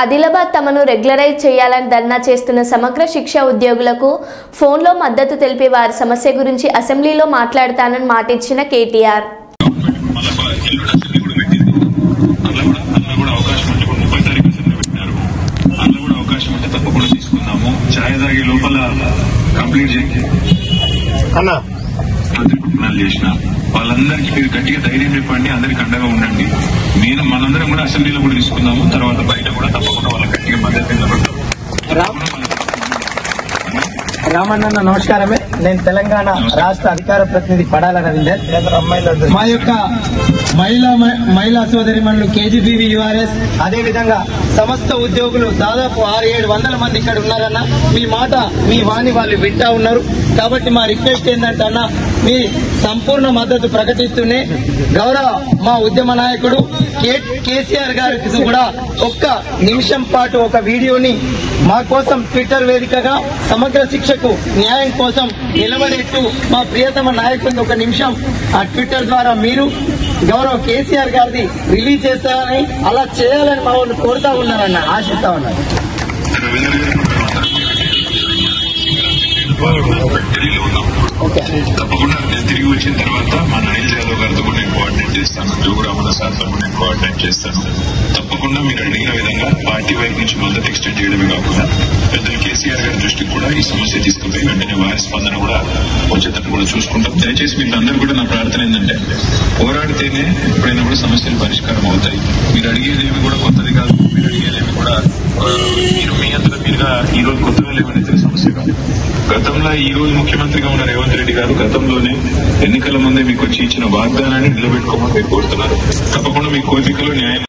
ఆదిలాబాద్ తమను రెగ్యులరైజ్ చేయాలని ధర్నా చేస్తున్న సమగ్ర శిక్ష ఉద్యోగులకు ఫోన్లో మద్దతు తెలిపి వారి సమస్య గురించి అసెంబ్లీలో మాట్లాడతానని మాటిచ్చిన కేటీఆర్. వాళ్ళందరికీ మీరు గట్టిగా ధైర్యం చెప్పండి, అందరికి అండగా ఉండండి. మనందరం కూడా అసెంబ్లీలో కూడా తీసుకుందాము, తర్వాత బయట కూడా తప్పకుండా వాళ్ళకి గట్టిగా మద్దతు నిలబడతాం. రామన్న నమస్కారమే. నేను తెలంగాణ రాష్ట్ర అధికార ప్రతినిధి పడాల రవీందర్. మా యొక్క మహిళా సోదరిమణులు కేజీబీవీ యూఆర్ఎస్ అదేవిధంగా సమస్త ఉద్యోగులు దాదాపు 600-700 మంది ఇక్కడ ఉన్నారన్న. మీ మాట మీ వాణి వాళ్ళు వింటా ఉన్నారు. కాబట్టి మా రిక్వెస్ట్ ఏంటంటే అన్న, మీ సంపూర్ణ మద్దతు ప్రకటిస్తూనే గౌరవ మా ఉద్యమ నాయకుడు కేసీఆర్ గారికి కూడా ఒక్క నిమిషం పాటు ఒక వీడియోని మా కోసం ట్విట్టర్ వేదికగా సమగ్ర శిక్షకు న్యాయం కోసం నిలబడేట్టు మా ప్రియతమ నాయకుడిని ఒక నిమిషం ఆ ట్విట్టర్ ద్వారా మీరు గౌరవ కేసీఆర్ గారిది రిలీజ్ చేస్తారని, అలా చేయాలని మా వాళ్ళు కోరుతా ఉన్నారన్న, ఆశిస్తా ఉన్నారు. తప్పకుండా నేను తిరిగి వచ్చిన తర్వాత మా నైల్ యాదవ్ గారితో కూడా నేను కోఆర్డినేట్ చేస్తాను, జోగురామన్న సార్తో కూడా నేను కోఆర్డినేట్ చేస్తాను. తప్పకుండా మీరు అడిగిన విధంగా పార్టీ వైపు నుంచి మద్దతు ఎక్స్టెండ్ చేయడమే కాకుండా పెద్దలు కేసీఆర్ గారి దృష్టికి కూడా ఈ సమస్య తీసుకుపోయి వెంటనే వారి స్పందన కూడా వచ్చేటట్టు కూడా చూసుకుంటాం. దయచేసి మీకు అందరూ కూడా నా ప్రార్థన ఏంటంటే, పోరాడితేనే ఎప్పుడైనా కూడా సమస్యలు పరిష్కారం అవుతాయి. మీరు అడిగేదేమి కూడా కొత్తది కాదు, మీరు అడిగేదేమి కూడా మీరు మీ అంతటా మీరుగా ఈ రోజు కొత్తగా లేవనైతే సమస్య కాదు. గతంలో ఈ రోజు ముఖ్యమంత్రిగా ఉన్న రేవంత్ రెడ్డి గారు గతంలోనే ఎన్నికల ముందే మీకు వచ్చి ఇచ్చిన వాగ్దానాన్ని నిలబెట్టుకోమని మీరు కోరుతున్నారు. తప్పకుండా మీ కోరికలో న్యాయం